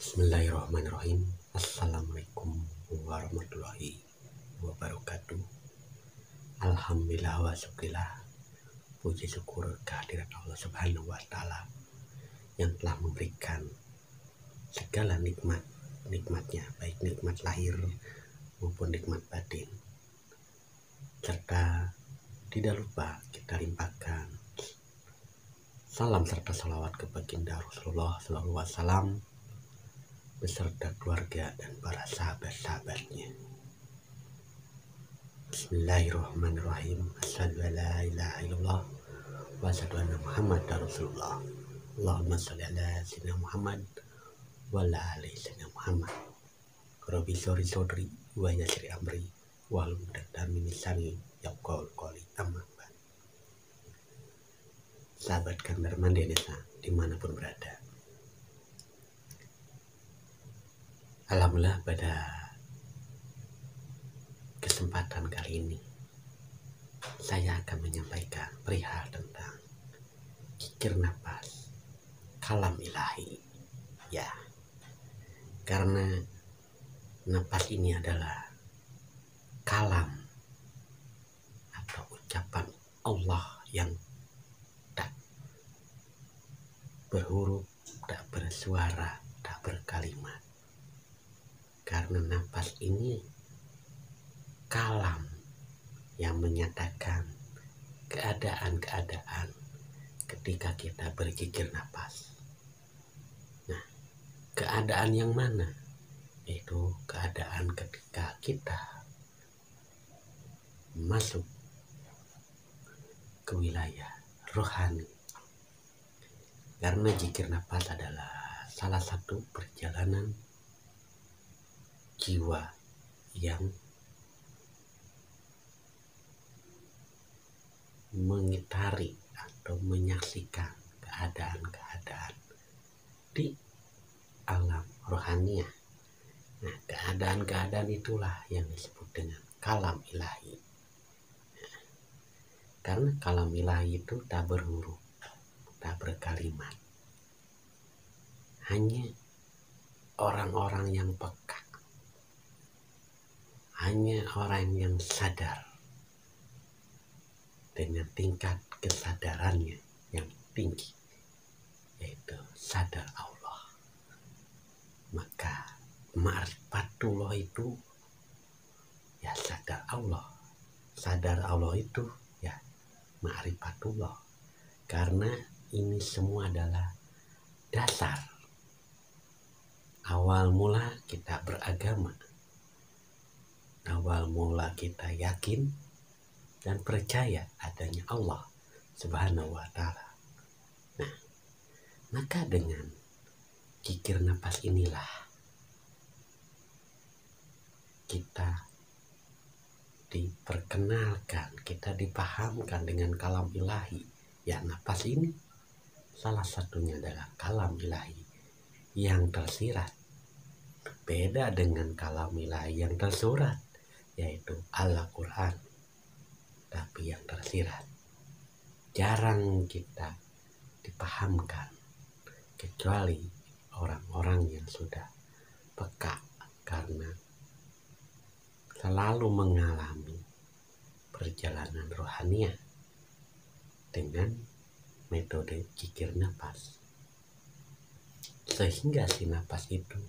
Bismillahirrahmanirrahim. Assalamualaikum warahmatullahi wabarakatuh. Alhamdulillah wa syukurillah. Puji syukur kehadirat Allah Subhanahu wa Ta'ala yang telah memberikan segala nikmatnya, baik nikmat lahir maupun nikmat batin. Serta tidak lupa kita limpahkan salam serta salawat ke baginda Rasulullah sallallahu alaihi wasallam beserta keluarga dan para sahabat-sahabatnya. Bismillahirrahmanirrahim. Asyhadu an la ilaha illallah wa asyhadu anna Muhammadar Rasulullah. Allahumma shalli ala sayyidina Muhammad wa ala ali sayyidina Muhammad. Rabbi shodri wa yassir amri wahlul 'uqdatam min lisani yafqahu qawli. Amma ba'd. Sahabat Kang Darman Desa dimanapun berada, alhamdulillah pada kesempatan kali ini saya akan menyampaikan perihal tentang zikir nafas, kalam ilahi. Ya, karena nafas ini adalah kalam atau ucapan Allah yang tak berhuruf, tak bersuara, tak berkalimat. Karena nafas ini kalam yang menyatakan keadaan-keadaan ketika kita berzikir nafas. Nah, keadaan yang mana? Itu keadaan ketika kita masuk ke wilayah rohani. Karena zikir nafas adalah salah satu perjalanan jiwa yang mengitari atau menyaksikan keadaan-keadaan di alam rohaniah. Nah, keadaan-keadaan itulah yang disebut dengan kalam ilahi. Nah, karena kalam ilahi itu tak berhuruf, tak berkalimat. Hanya orang-orang yang peka, hanya orang yang sadar dengan tingkat kesadarannya yang tinggi, yaitu sadar Allah. Maka ma'rifatullah itu ya sadar Allah. Sadar Allah itu ya ma'rifatullah. Karena ini semua adalah dasar awal mula kita beragama. Awal mula kita yakin dan percaya adanya Allah Subhanahu wa Ta'ala. Nah, maka dengan zikir nafas inilah kita diperkenalkan, kita dipahamkan dengan kalam ilahi. Ya, nafas ini salah satunya adalah kalam ilahi yang tersirat. Beda dengan kalam ilahi yang tersurat, yaitu Al-Quran. Tapi yang tersirat jarang kita dipahamkan, kecuali orang-orang yang sudah peka karena selalu mengalami perjalanan rohaniah dengan metode zikir nafas, sehingga si nafas itu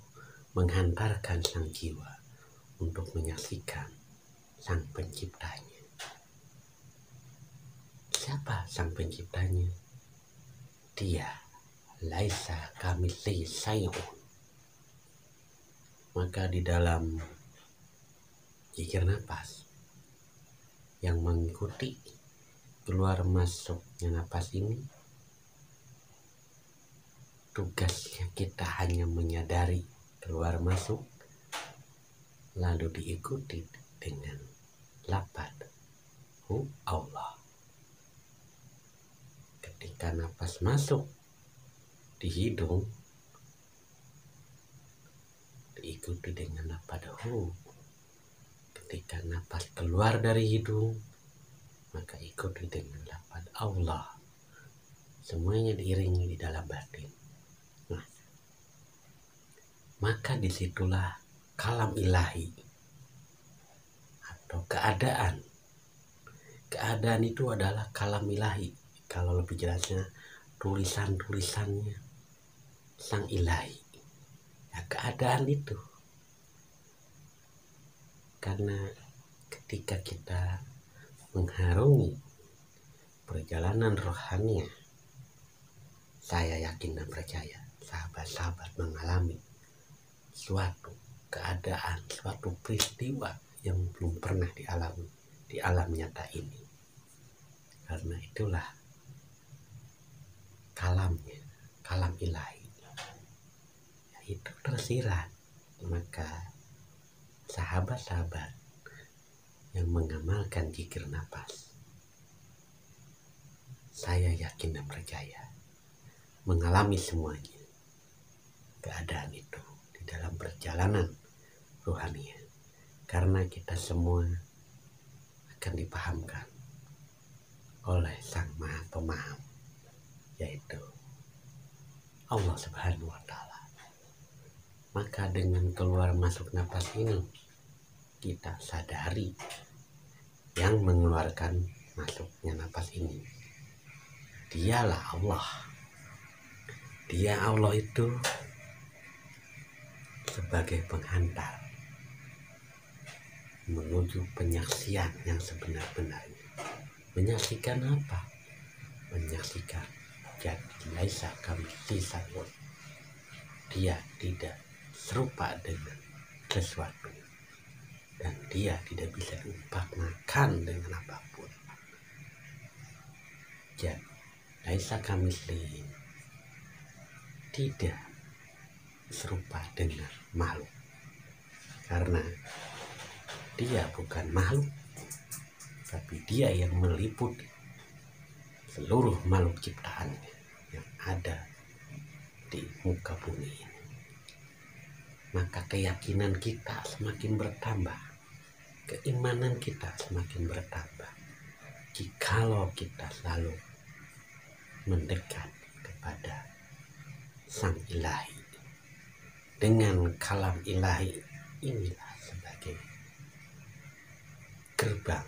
menghantarkan sang jiwa untuk menyaksikan sang penciptanya. Siapa sang penciptanya? Dia laisa kamitslihi syai'un. Maka di dalam zikir nafas yang mengikuti keluar masuknya nafas ini, tugasnya kita hanya menyadari keluar masuk, lalu diikuti dengan lafaz hu Allah. Ketika nafas masuk di hidung, diikuti dengan lafaz hu. Ketika nafas keluar dari hidung, maka ikuti dengan lafaz Allah. semuanya diiringi di dalam batin. Nah, maka disitulah kalam ilahi atau keadaan. Keadaan itu adalah kalam ilahi. Kalau lebih jelasnya, tulisan-tulisannya sang ilahi. Ya, keadaan itu. Karena ketika kita mengharungi perjalanan rohaninya, saya yakin dan percaya sahabat-sahabat mengalami suatu keadaan, suatu peristiwa yang belum pernah dialami di alam nyata ini. Karena itulah kalamnya, kalam ilahi, yaitu tersirat. Maka sahabat-sahabat yang mengamalkan zikir nafas, saya yakin dan percaya mengalami semuanya keadaan itu di dalam perjalanan rohani. Karena kita semua akan dipahamkan oleh Sang Maha Pemaham, yaitu Allah Subhanahu wa Ta'ala. Maka dengan keluar masuk nafas ini, kita sadari yang mengeluarkan masuknya nafas ini, dialah Allah. Dia Allah itu sebagai penghantar menuju penyaksian yang sebenar-benarnya. Menyaksikan apa? Menyaksikan jadi laisa kamitslihi syai'un. Dia tidak serupa dengan sesuatu, dan dia tidak bisa diumpamakan dengan apapun. Jadi laisa kamitslihi, tidak serupa dengan makhluk, karena dia bukan makhluk, tapi dia yang meliputi seluruh makhluk ciptaannya yang ada di muka bumi ini. Maka keyakinan kita semakin bertambah, keimanan kita semakin bertambah, jikalau kita selalu mendekat kepada Sang Ilahi. Dengan kalam ilahi inilah sebagai gerbang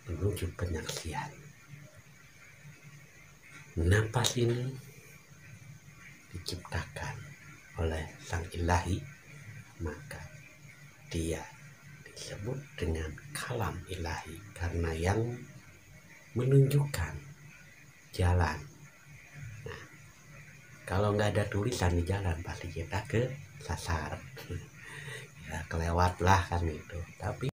menuju penyaksian. Napas ini diciptakan oleh Sang Ilahi, maka dia disebut dengan kalam ilahi karena yang menunjukkan jalan. Nah, kalau nggak ada tulisan di jalan, pasti kita ke sasar. Ya kelewat lah kan itu. Tapi